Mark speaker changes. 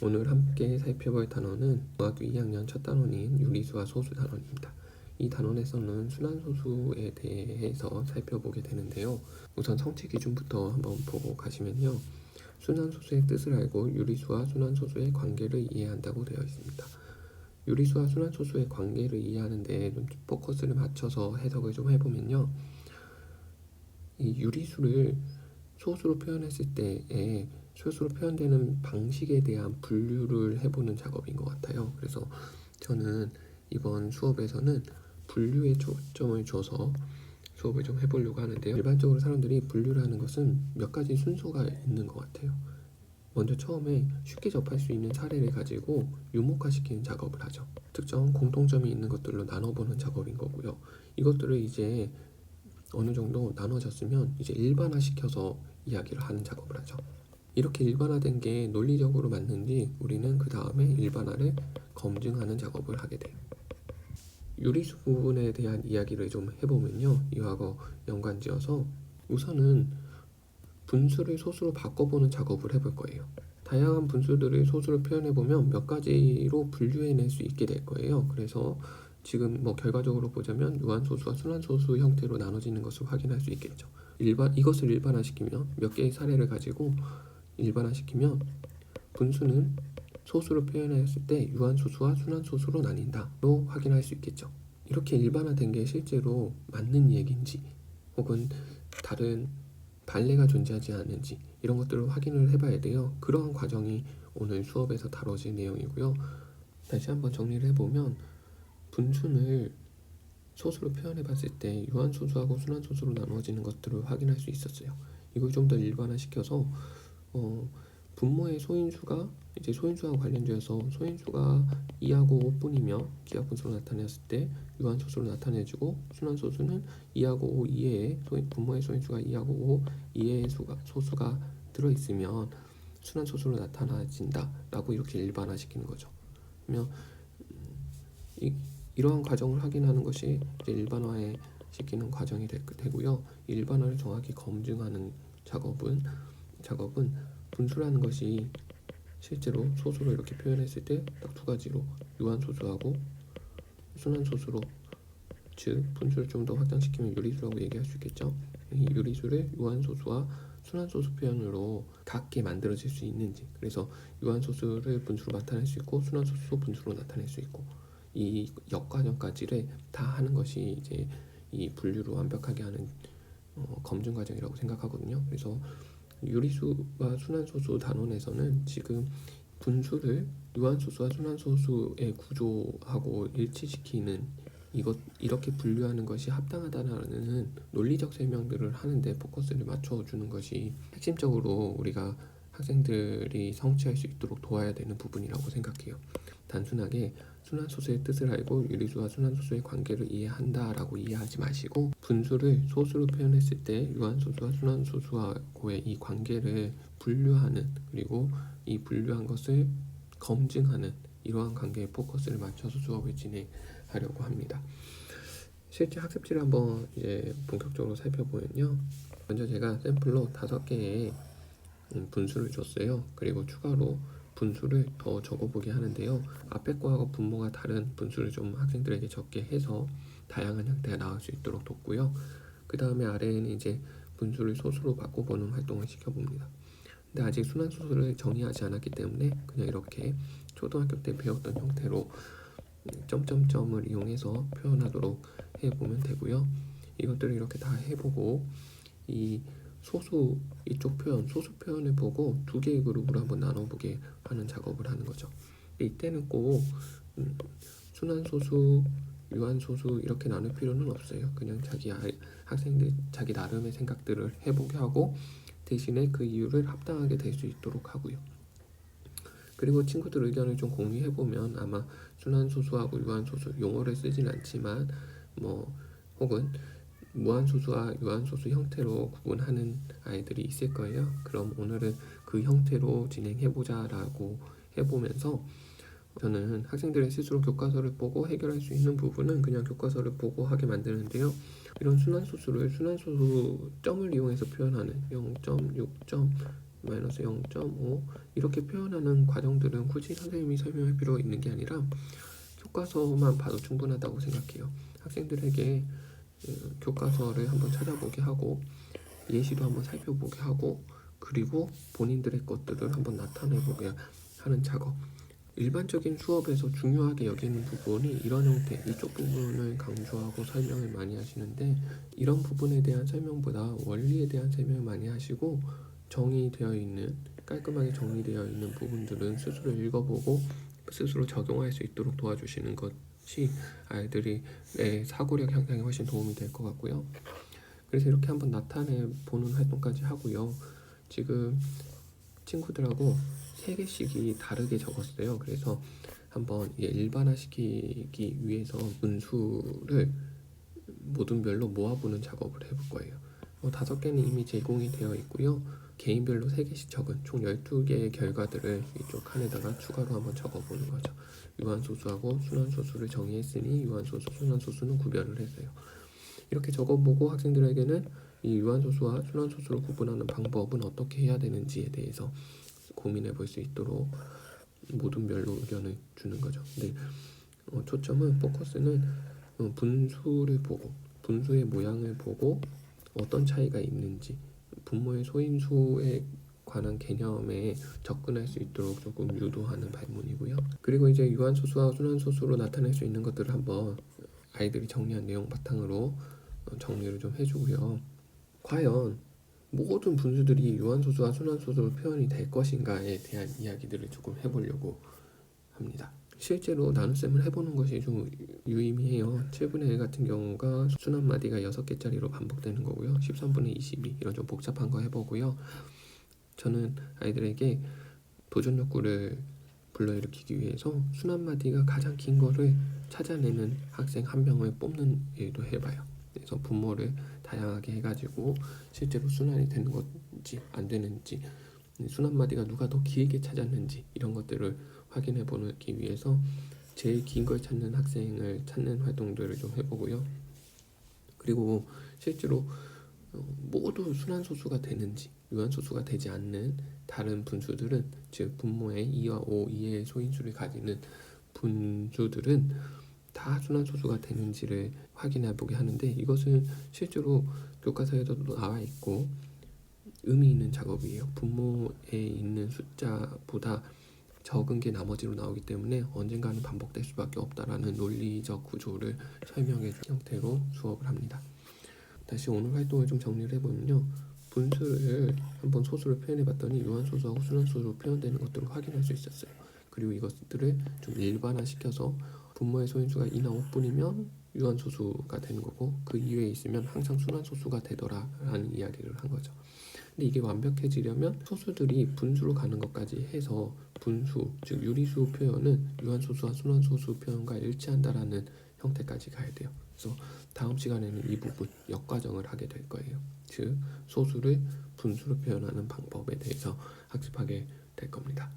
Speaker 1: 오늘 함께 살펴볼 단원은 중학교 2학년 첫 단원인 유리수와 소수 단원입니다. 이 단원에서는 순환소수에 대해서 살펴보게 되는데요. 우선 성취 기준부터 한번 보고 가시면요. 순환소수의 뜻을 알고 유리수와 순환소수의 관계를 이해한다고 되어 있습니다. 유리수와 순환소수의 관계를 이해하는데 좀 포커스를 맞춰서 해석을 좀 해보면요. 이 유리수를 소수로 표현했을 때에 소수로 표현되는 방식에 대한 분류를 해보는 작업인 것 같아요. 그래서 저는 이번 수업에서는 분류에 초점을 줘서 수업을 좀 해보려고 하는데요. 일반적으로 사람들이 분류를 하는 것은 몇 가지 순서가 있는 것 같아요. 먼저 처음에 쉽게 접할 수 있는 사례를 가지고 유목화시키는 작업을 하죠. 특정 공통점이 있는 것들로 나눠보는 작업인 거고요. 이것들을 이제 어느 정도 나눠졌으면 이제 일반화시켜서 이야기를 하는 작업을 하죠. 이렇게 일반화된 게 논리적으로 맞는지 우리는 그 다음에 일반화를 검증하는 작업을 하게 돼요. 유리수 부분에 대한 이야기를 좀 해보면요. 이와거 연관지어서 우선은 분수를 소수로 바꿔보는 작업을 해볼 거예요. 다양한 분수들을 소수로 표현해보면 몇 가지로 분류해낼 수 있게 될 거예요. 그래서 지금 결과적으로 보자면 유한소수와 순환소수 형태로 나눠지는 것을 확인할 수 있겠죠. 이것을 일반화시키면 몇 개의 사례를 가지고 일반화시키면 분수는 소수로 표현했을 때 유한소수와 순환소수로 나뉜다로 확인할 수 있겠죠. 이렇게 일반화된 게 실제로 맞는 얘기인지 혹은 다른 반례가 존재하지 않는지 이런 것들을 확인을 해봐야 돼요. 그러한 과정이 오늘 수업에서 다뤄질 내용이고요. 다시 한번 정리를 해보면 분수를 소수로 표현해봤을 때 유한소수하고 순환소수로 나누어지는 것들을 확인할 수 있었어요. 이걸 좀 더 일반화시켜서 분모의 소인수가 이제 소인수와 관련되어서 소인수가 2하고 5뿐이며 기하분수로 나타냈을 때 유한소수로 나타내주고 순환소수는 2하고 5 이외에 분모의 소인수가 2하고 5 이외의 소수가 들어있으면 순환소수로 나타나진다 라고 이렇게 일반화시키는 거죠. 그러면 이러한 과정을 확인하는 것이 이제 일반화에 시키는 과정이 되고요. 일반화를 정확히 검증하는 작업은 분수라는 것이 실제로 소수로 이렇게 표현했을 때 딱 두 가지로 유한소수하고 순환소수로, 즉 분수를 좀 더 확장시키면 유리수라고 얘기할 수 있겠죠. 이 유리수를 유한소수와 순환소수 표현으로 같게 만들어질 수 있는지, 그래서 유한소수를 분수로 나타낼 수 있고 순환소수 분수로 나타낼 수 있고 이 역과정까지를 다 하는 것이 이제 이 분류를 완벽하게 하는 검증 과정이라고 생각하거든요. 그래서 유리수와 순환소수 단원에서는 지금 분수를 유한소수와 순환소수의 구조하고 일치시키는 이렇게 분류하는 것이 합당하다는 논리적 설명들을 하는데 포커스를 맞춰주는 것이 핵심적으로 우리가 학생들이 성취할 수 있도록 도와야 되는 부분이라고 생각해요. 단순하게 순환소수의 뜻을 알고 유리수와 순환소수의 관계를 이해한다라고 이해하지 마시고 분수를 소수로 표현했을 때 유한소수와 순환소수하고의 이 관계를 분류하는, 그리고 이 분류한 것을 검증하는 이러한 관계에 포커스를 맞춰서 수업을 진행하려고 합니다. 실제 학습지를 한번 이제 본격적으로 살펴보면요. 먼저 제가 샘플로 5개의 분수를 줬어요. 그리고 추가로 분수를 더 적어보게 하는데요. 앞에 거하고 분모가 다른 분수를 좀 학생들에게 적게 해서 다양한 형태가 나올 수 있도록 뒀고요. 그 다음에 아래에는 이제 분수를 소수로 바꿔보는 활동을 시켜봅니다. 근데 아직 순환소수를 정의하지 않았기 때문에 그냥 이렇게 초등학교 때 배웠던 형태로 점점점을 이용해서 표현하도록 해보면 되고요. 이것들을 이렇게 다 해보고 이 소수 이쪽 표현, 소수 표현을 보고 2개의 그룹으로 한번 나눠보게 하는 작업을 하는 거죠. 이때는 꼭 순환소수, 유한소수 이렇게 나눌 필요는 없어요. 그냥 학생들 자기 나름의 생각들을 해보게 하고 대신에 그 이유를 합당하게 될 수 있도록 하고요. 그리고 친구들 의견을 좀 공유해보면 아마 순환소수하고 유한소수 용어를 쓰진 않지만 혹은 무한소수와 유한소수 형태로 구분하는 아이들이 있을 거예요. 그럼 오늘은 그 형태로 진행해보자 라고 해보면서 저는 학생들이 스스로 교과서를 보고 해결할 수 있는 부분은 그냥 교과서를 보고 하게 만드는데요. 이런 순환소수를 순환소수 점을 이용해서 표현하는 0.6점, 마이너스 0.5 이렇게 표현하는 과정들은 굳이 선생님이 설명할 필요가 있는 게 아니라 교과서만 봐도 충분하다고 생각해요. 학생들에게 교과서를 한번 찾아보게 하고 예시도 한번 살펴보게 하고 그리고 본인들의 것들을 한번 나타내보게 하는 작업. 일반적인 수업에서 중요하게 여기는 부분이 이런 형태, 이쪽 부분을 강조하고 설명을 많이 하시는데 이런 부분에 대한 설명보다 원리에 대한 설명을 많이 하시고 정의되어 있는, 깔끔하게 정리되어 있는 부분들은 스스로 읽어보고 스스로 적용할 수 있도록 도와주시는 것이 아이들이 내 사고력 향상에 훨씬 도움이 될 것 같고요. 그래서 이렇게 한번 나타내보는 활동까지 하고요. 지금 친구들하고 3개씩이 다르게 적었어요. 그래서 한번 일반화시키기 위해서 분수를 모든 별로 모아보는 작업을 해볼 거예요. 5개는 이미 제공이 되어 있고요. 개인별로 3개씩 적은 총 12개의 결과들을 이쪽 칸에다가 추가로 한번 적어보는 거죠. 유한소수하고 순환소수를 정의했으니 유한소수, 순환소수는 구별을 했어요. 이렇게 적어보고 학생들에게는 이 유한소수와 순환소수를 구분하는 방법은 어떻게 해야 되는지에 대해서 고민해 볼 수 있도록 모든 별로 의견을 주는 거죠. 근데 초점은 포커스는 분수를 보고 분수의 모양을 보고 어떤 차이가 있는지 분모의 소인수에 관한 개념에 접근할 수 있도록 조금 유도하는 발문이고요. 그리고 이제 유한소수와 순환소수로 나타낼 수 있는 것들을 한번 아이들이 정리한 내용 바탕으로 정리를 좀 해주고요. 과연 모든 분수들이 유한소수와 순환소수로 표현이 될 것인가에 대한 이야기들을 조금 해보려고 합니다. 실제로 나눗셈을 해보는 것이 좀 유의미해요. 7분의 1 같은 경우가 순환마디가 6개짜리로 반복되는 거고요. 13분의 22 이런 좀 복잡한 거 해보고요. 저는 아이들에게 도전 욕구를 불러일으키기 위해서 순환마디가 가장 긴 거를 찾아내는 학생 한 명을 뽑는 일도 해봐요. 그래서 분모를 다양하게 해가지고 실제로 순환이 되는 건지 안 되는지 순환마디가 누가 더 길게 찾았는지 이런 것들을 확인해 보기 위해서 제일 긴 걸 찾는 학생을 찾는 활동들을 좀 해보고요. 그리고 실제로 모두 순환소수가 되는지 유한소수가 되지 않는 다른 분수들은 즉 분모의 2와 5 이하의 소인수를 가지는 분수들은 다 순환소수가 되는지를 확인해 보게 하는데 이것은 실제로 교과서에도 나와 있고 의미 있는 작업이에요. 분모에 있는 숫자보다 적은 게 나머지로 나오기 때문에 언젠가는 반복될 수밖에 없다라는 논리적 구조를 설명해 준 형태로 수업을 합니다. 다시 오늘 활동을 좀 정리를 해보면요. 분수를 한번 소수로 표현해 봤더니 유한소수하고 순환소수로 표현되는 것들을 확인할 수 있었어요. 그리고 이것들을 좀 일반화시켜서 분모의 소인수가 2나 5뿐이면 유한소수가 되는 거고 그 이외에 있으면 항상 순환소수가 되더라라는 이야기를 한 거죠. 근데 이게 완벽해지려면 소수들이 분수로 가는 것까지 해서 분수, 즉 유리수 표현은 유한소수와 순환소수 표현과 일치한다라는 형태까지 가야 돼요. 그래서 다음 시간에는 이 부분 역과정을 하게 될 거예요. 즉 소수를 분수로 표현하는 방법에 대해서 학습하게 될 겁니다.